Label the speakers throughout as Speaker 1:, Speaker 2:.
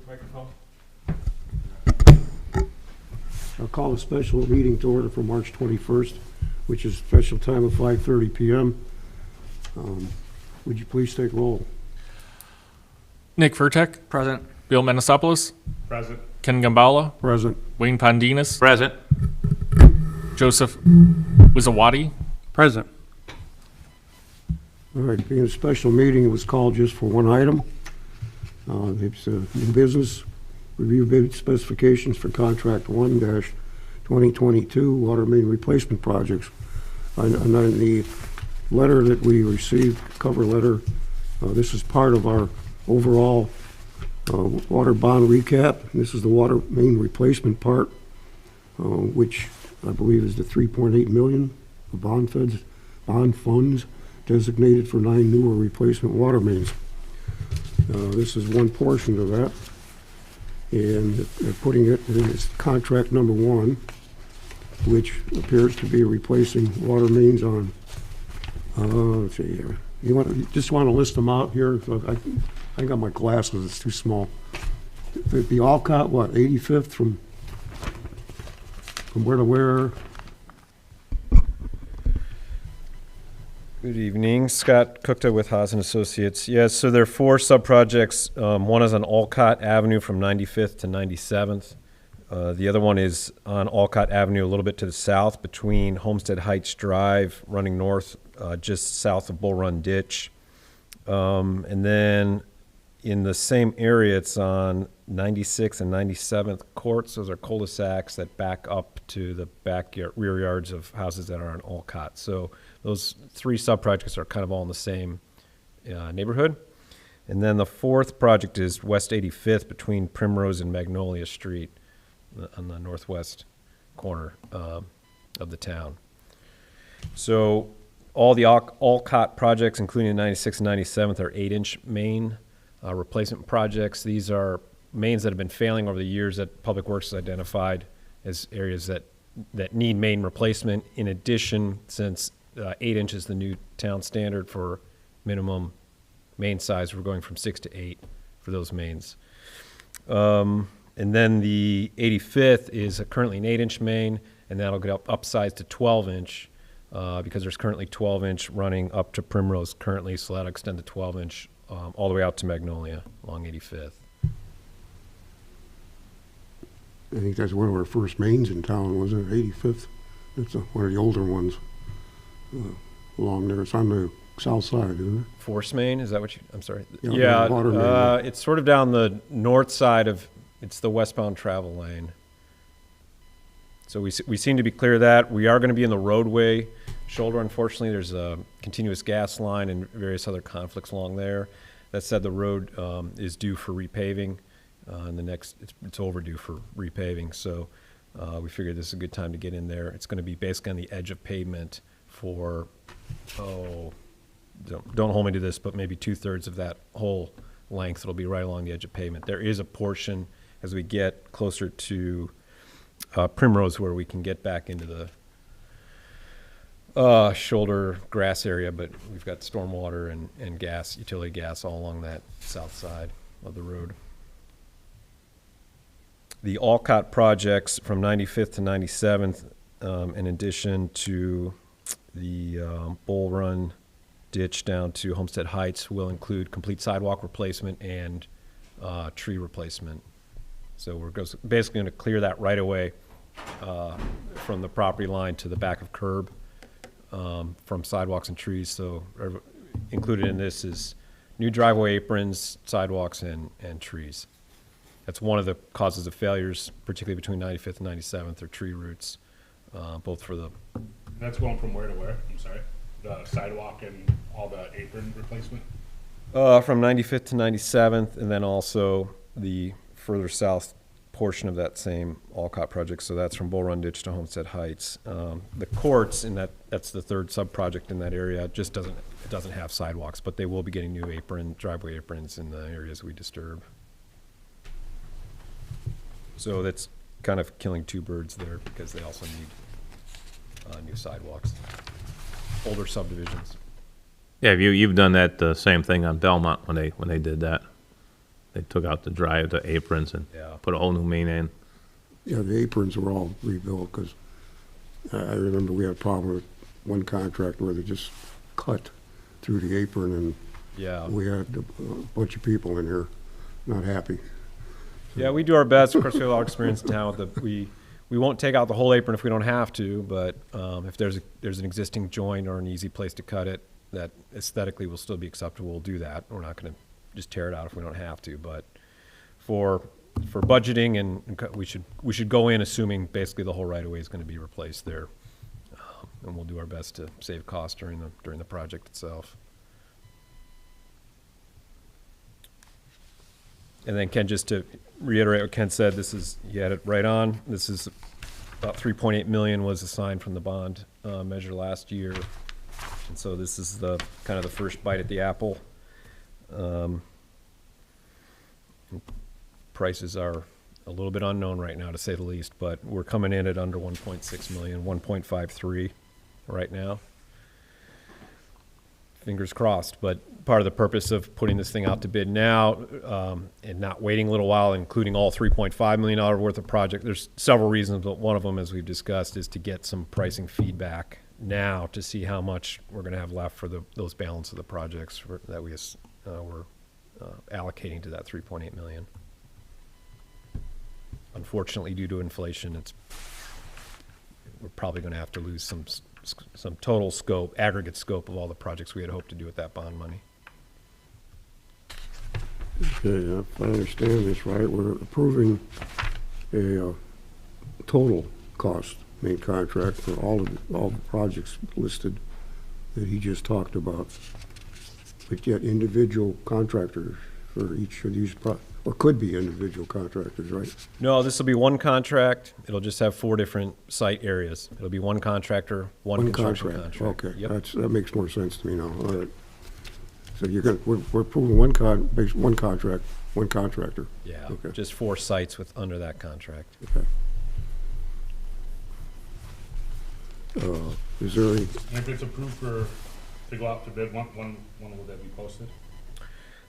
Speaker 1: Microphone.
Speaker 2: I'll call a special meeting to order for March 21st, which is special time of 5:30 p.m. Would you please take roll?
Speaker 1: Nick Furtek.
Speaker 3: Present.
Speaker 1: Bill Menesopoulos.
Speaker 4: Present.
Speaker 1: Ken Gambala.
Speaker 2: Present.
Speaker 1: Wayne Pondinas.
Speaker 3: Present.
Speaker 1: Joseph Wizawati.
Speaker 3: Present.
Speaker 2: All right, being a special meeting, it was called just for one item. It's new business. Review bid specifications for contract 1-2022 water main replacement projects. And then the letter that we received, cover letter, this is part of our overall water bond recap. This is the water main replacement part, which I believe is the 3.8 million of bond funds designated for 9 newer replacement water mains. This is one portion of that, and they're putting it in its contract number 1, which appears to be replacing water mains on, let's see here. You just want to list them out here? So I got my glasses, it's too small. The Alcott, what, 85th from where to where?
Speaker 5: Good evening, Scott Cookta with Haas & Associates. Yes, so there are 4 sub-projects. One is on Alcott Avenue from 95th to 97th. The other one is on Alcott Avenue a little bit to the south between Homestead Heights Drive, running north just south of Bull Run Ditch. And then in the same area, it's on 96th and 97th courts. Those are cul-de-sacs that back up to the rear yards of houses that are on Alcott. So those 3 sub-projects are kind of all in the same neighborhood. And then the 4th project is West 85th between Primrose and Magnolia Street on the northwest corner of the town. So all the Alcott projects, including the 96th and 97th, are 8-inch main replacement projects. These are mains that have been failing over the years that Public Works has identified as areas that need main replacement. In addition, since 8 inches is the new town standard for minimum main size, we're going from 6 to 8 for those mains. And then the 85th is currently an 8-inch main, and that'll get upsized to 12-inch because there's currently 12-inch running up to Primrose currently, so that'll extend to 12-inch all the way out to Magnolia along 85th.
Speaker 2: I think that's one of our first mains in town, wasn't it? 85th. That's one of the older ones along there. It's on the south side, isn't it?
Speaker 5: Force main, is that what you, I'm sorry.
Speaker 2: Yeah, water main.
Speaker 5: It's sort of down the north side of, it's the westbound travel lane. So we seem to be clear of that. We are going to be in the roadway shoulder. Unfortunately, there's a continuous gas line and various other conflicts along there. That said, the road is due for repaving. And the next, it's overdue for repaving. So we figured this is a good time to get in there. It's going to be basically on the edge of pavement for, don't hold me to this, but maybe 2/3 of that whole length. It'll be right along the edge of pavement. There is a portion as we get closer to Primrose where we can get back into the shoulder grass area, but we've got stormwater and gas, utility gas all along that south side of the road. The Alcott projects from 95th to 97th, in addition to the Bull Run Ditch down to Homestead Heights, will include complete sidewalk replacement and tree replacement. So we're basically going to clear that right away from the property line to the back of curb from sidewalks and trees. So included in this is new driveway aprons, sidewalks, and trees. That's one of the causes of failures, particularly between 95th and 97th, are tree roots, both for the...
Speaker 4: That's going from where to where? I'm sorry. The sidewalk and all the apron replacement?
Speaker 5: From 95th to 97th, and then also the further south portion of that same Alcott project. So that's from Bull Run Ditch to Homestead Heights. The courts, and that's the 3rd sub-project in that area, just doesn't have sidewalks, but they will be getting new driveway aprons in the areas we disturb. So that's kind of killing 2 birds there because they also need new sidewalks. Older subdivisions.
Speaker 3: Yeah, you've done that same thing on Belmont when they did that. They took out the aprons and
Speaker 5: Yeah.
Speaker 3: put a whole new main in.
Speaker 2: Yeah, the aprons were all rebuilt, because I remember we had a problem with one contractor where they just cut through the apron, and
Speaker 5: Yeah.
Speaker 2: we had a bunch of people in here not happy.
Speaker 5: Yeah, we do our best. Of course, we have a lot of experience in town with we won't take out the whole apron if we don't have to, but if there's an existing joint or an easy place to cut it that aesthetically will still be acceptable, we'll do that. We're not going to just tear it out if we don't have to, but for budgeting we should go in assuming basically the whole right of way is going to be replaced there, and we'll do our best to save costs during the project itself. And then Ken, just to reiterate what Ken said, you had it right on. This is about 3.8 million was assigned from the bond measure last year. And so this is the kind of the first bite at the apple. Prices are a little bit unknown right now, to say the least, but we're coming in at under 1.6 million, 1.53 right now. Fingers crossed, but part of the purpose of putting this thing out to bid now and not waiting a little while, including all $3.5 million worth of project, there's several reasons, but one of them, as we've discussed, is to get some pricing feedback now to see how much we're going to have left for those balance of the projects that we're allocating to that 3.8 million. Unfortunately, due to inflation, we're probably going to have to lose some total scope, aggregate scope of all the projects we had hoped to do with that bond money.
Speaker 2: Okay, if I understand this right, we're approving a total cost main contract for all the projects listed that he just talked about, but yet individual contractors for each of these or could be individual contractors, right?
Speaker 5: No, this will be one contract. It'll just have 4 different site areas. It'll be one contractor, one construction contract.
Speaker 2: Okay,
Speaker 5: Yep.
Speaker 2: that makes more sense to me now. All right. So we're approving one contract, one contractor.
Speaker 5: Yeah,
Speaker 2: Okay.
Speaker 5: just 4 sites under that contract.
Speaker 2: Okay. Is there any,
Speaker 4: And if it's approved to go out to bid, when will that be posted?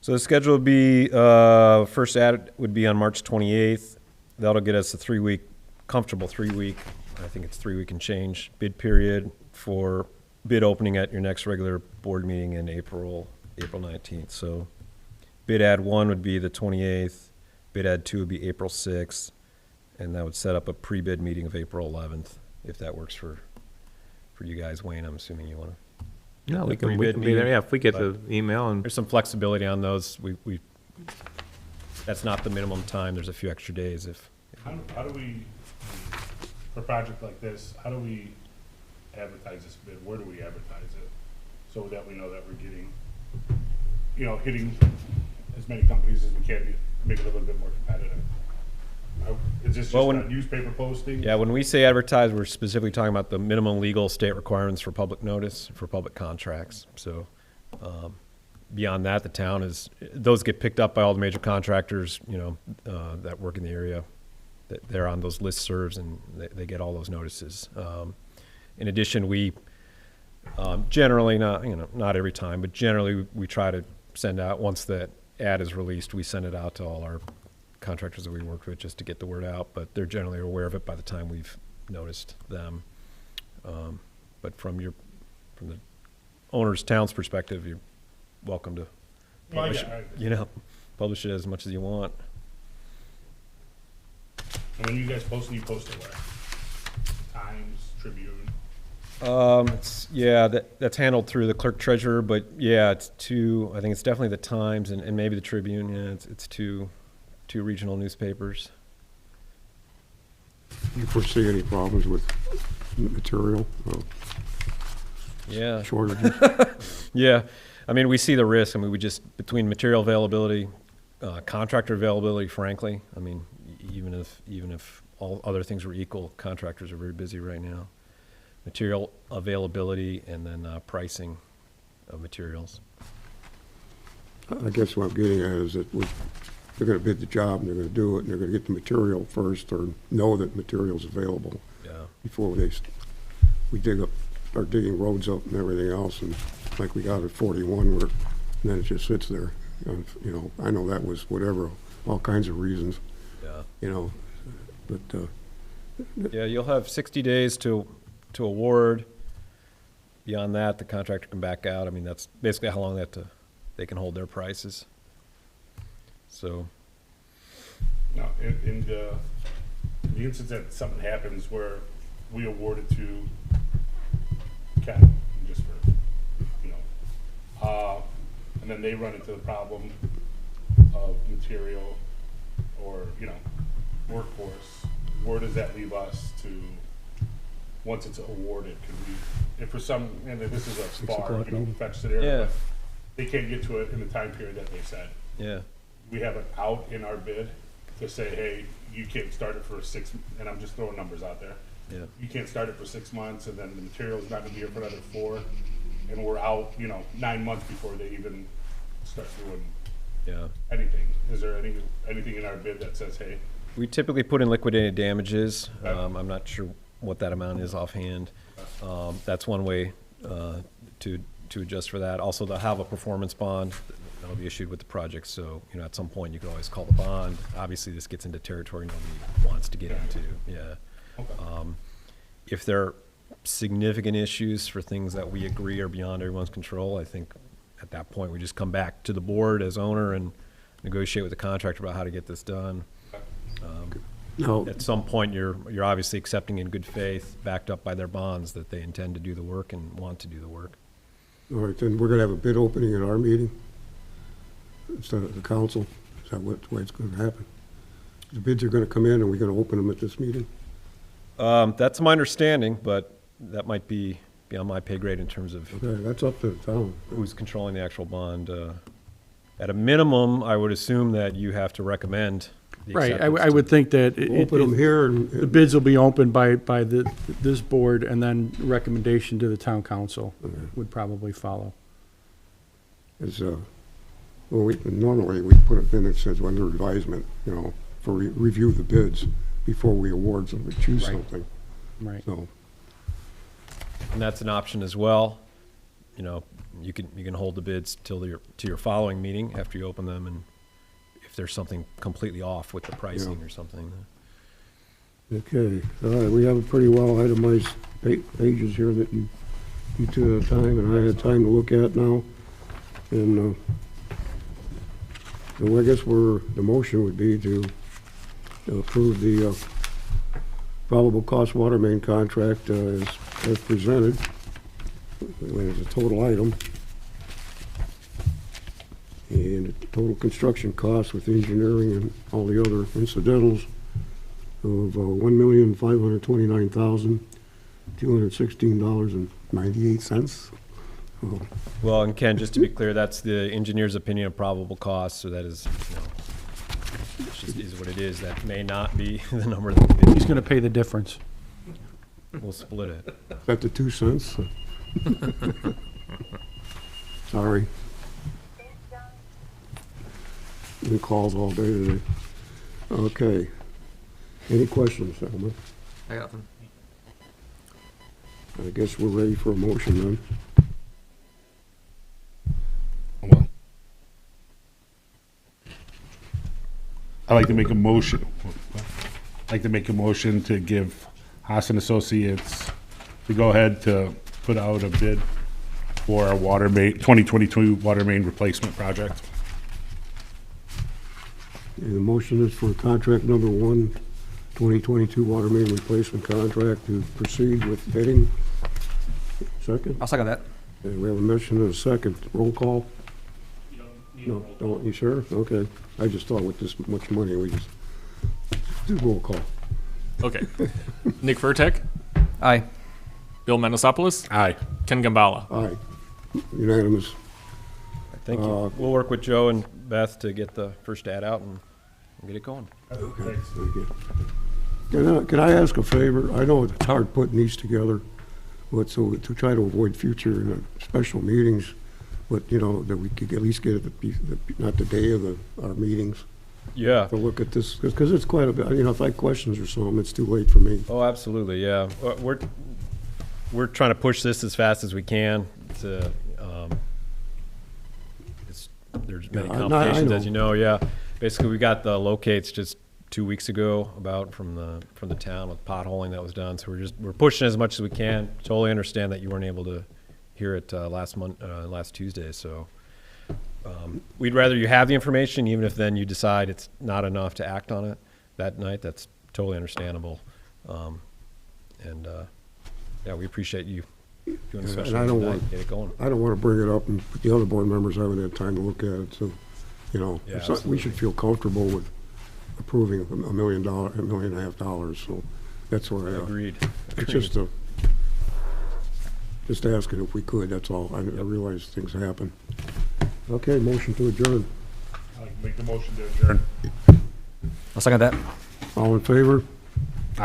Speaker 5: So the schedule would be, first ad would be on March 28th. That'll get us a comfortable 3-week, I think it's 3-week and change, bid period for bid opening at your next regular board meeting in April 19th. So bid ad 1 would be the 28th, bid ad 2 would be April 6th, and that would set up a pre-bid meeting of April 11th, if that works for you guys. Wayne, I'm assuming you want to.
Speaker 3: No,
Speaker 5: The
Speaker 3: we can
Speaker 5: pre-bid
Speaker 3: be there,
Speaker 5: meeting,
Speaker 3: yeah, if we get the
Speaker 5: but-
Speaker 3: email and,
Speaker 5: There's some flexibility on those. That's not the minimum time. There's a few extra days if.
Speaker 4: How do we, for a project like this, how do we advertise this bid? Where do we advertise it? So that we know that we're getting, hitting as many companies as we can to make it a little bit more competitive. Is this just
Speaker 5: Well,
Speaker 4: a newspaper posting?
Speaker 5: Yeah, when we say advertise, we're specifically talking about the minimum legal state requirements for public notice, for public contracts. So beyond that, the town those get picked up by all the major contractors, that work in the area. They're on those listservs and they get all those notices. In addition, we generally, not every time, but generally we try to send out, once that ad is released, we send it out to all our contractors that we worked with just to get the word out, but they're generally aware of it by the time we've noticed them. But from the owner's town's perspective, you're welcome to
Speaker 4: Well,
Speaker 5: publish,
Speaker 4: yeah,
Speaker 5: publish it as much as you want.
Speaker 4: And when you guys post it, you post it where? Times, Tribune?
Speaker 5: That's handled through the clerk treasurer, but yeah, I think it's definitely the Times and maybe the Tribune. Yeah, it's two regional newspapers.
Speaker 2: do you foresee any problems with material
Speaker 5: Yeah.
Speaker 2: shortages?
Speaker 5: Yeah, I mean, we see the risk. I mean, between material availability, contractor availability, frankly, I mean, even if all other things were equal, contractors are very busy right now. Material availability and then pricing of materials.
Speaker 2: I guess what I'm getting at is that they're gonna bid the job and they're gonna do it and they're gonna get the material first or know that material's available
Speaker 5: Yeah.
Speaker 2: before we start digging roads up and everything else, and like we got at 41 and then it just sits there. You know, I know that was whatever, all kinds of reasons,
Speaker 5: Yeah.
Speaker 2: you know, but,
Speaker 5: Yeah, you'll have 60 days to award. Beyond that, the contractor can back out. I mean, that's basically how long they can hold their prices. So,
Speaker 4: Now, in the instance that something happens where we award it to Ken, just for, you know, and then they run into the problem of material or, you know, workforce, where does that leave us to, once it's awarded, could we, if for some, and this is a far,
Speaker 2: o'clock
Speaker 4: you know,
Speaker 2: meeting?
Speaker 4: fetched scenario,
Speaker 5: Yeah.
Speaker 4: but they can't get to it in the time period that they said.
Speaker 5: yeah.
Speaker 4: We have it out in our bid to say, hey, you can't start it for 6, and I'm just throwing numbers out there.
Speaker 5: Yeah.
Speaker 4: You can't start it for 6 months, and then the material's not gonna be here for another 4, and we're out, you know, 9 months before they even start doing
Speaker 5: Yeah.
Speaker 4: anything. Is there anything in our bid that says, hey,
Speaker 5: We typically put in liquidated damages.
Speaker 4: Okay.
Speaker 5: I'm not sure what that amount is offhand. That's one way to adjust for that. Also, they'll have a performance bond that'll be issued with the project, so, you know, at some point, you can always call the bond. Obviously, this gets into territory nobody wants to get into, yeah.
Speaker 4: okay,
Speaker 5: If there are significant issues for things that we agree are beyond everyone's control, I think at that point, we just come back to the board as owner and negotiate with the contractor about how to get this done.
Speaker 2: now,
Speaker 5: At some point, you're obviously accepting in good faith, backed up by their bonds, that they intend to do the work and want to do the work.
Speaker 2: all right, then we're gonna have a bid opening at our meeting instead of the council. Is that what, the way it's gonna happen? The bids are gonna come in and we're gonna open them at this meeting?
Speaker 5: That's my understanding, but that might be beyond my pay grade in terms of
Speaker 2: Okay, that's up to the town.
Speaker 5: who's controlling the actual bond. At a minimum, I would assume that you have to recommend the
Speaker 6: Right,
Speaker 5: acceptance
Speaker 6: I would think that
Speaker 2: We'll open them here and.
Speaker 6: the bids will be opened by this board, and then recommendation to the town council would probably follow.
Speaker 2: Is, well, normally we put it in, it says under advisement, you know, for review the bids before we award them, we choose
Speaker 6: Right.
Speaker 2: something,
Speaker 6: Right.
Speaker 2: so.
Speaker 5: And that's an option as well. You know, you can hold the bids till your following meeting after you open them, and if there's something completely off with the pricing or something.
Speaker 2: Okay, all right, we have a pretty well itemized pages here that you took the time and I had time to look at now. And, so I guess the motion would be to approve the probable cost water main contract as presented, when it's a total item. And total construction costs with engineering and all the other incidentals of $1,529,216.98.
Speaker 5: Well, and Ken, just to be clear, that's the engineer's opinion of probable cost, so that is, you know, it just is what it is. That may not be the number that
Speaker 6: He's gonna pay the difference.
Speaker 5: we'll split it.
Speaker 2: Is that the 2 cents? Sorry. Been calls all day today. Okay. Any questions, Alma?
Speaker 7: I got them.
Speaker 2: I guess we're ready for a motion then.
Speaker 4: well, I'd like to make a motion. I'd like to make a motion to give Haas and Associates to go ahead to put out a bid for our water main, 2022 water main replacement project.
Speaker 2: And the motion is for contract number 1, 2022 water main replacement contract to proceed with bidding. Second?
Speaker 7: I'll second that.
Speaker 2: Okay, we have a motion and a second. Roll call? No, don't, you sure? Okay. I just thought with this much money, we just do roll call.
Speaker 1: Okay. Nick Vertek,
Speaker 7: Aye.
Speaker 1: Bill Menosopoulos,
Speaker 4: Aye.
Speaker 1: Ken Gambala.
Speaker 2: Aye. Unanimous.
Speaker 5: Thank you. We'll work with Joe and Beth to get the first ad out and get it going.
Speaker 4: Thanks.
Speaker 2: Thank you. Can I ask a favor? I know it's hard putting these together, but so to try to avoid future special meetings, but, you know, that we could at least get it, not the day of our meetings,
Speaker 5: Yeah.
Speaker 2: to look at this, because it's quite a bit, you know, if I have questions or something, it's too late for me.
Speaker 5: Oh, absolutely, yeah. We're trying to push this as fast as we can to, there's many
Speaker 2: Yeah, I
Speaker 5: complications, as
Speaker 2: know.
Speaker 5: you know, yeah. Basically, we got the locates just 2 weeks ago about from the town with potholing that was done, so we're pushing as much as we can. Totally understand that you weren't able to hear it last Tuesday, so we'd rather you have the information, even if then you decide it's not enough to act on it that night. That's totally understandable. Yeah, we appreciate you doing the special
Speaker 2: And I don't
Speaker 5: tonight,
Speaker 2: want-
Speaker 5: get it going.
Speaker 2: I don't want to bring it up, and the other board members haven't had time to look at it, so, you know,
Speaker 5: Yeah,
Speaker 2: so we should feel comfortable with approving $1 million, $1.5 million, so that's where I,
Speaker 5: Agreed.
Speaker 2: it's just asking if we could, that's all. I realize things happen. Okay, motion to adjourn.
Speaker 4: I'd like to make the motion to adjourn.
Speaker 7: I'll second that.
Speaker 2: All in favor?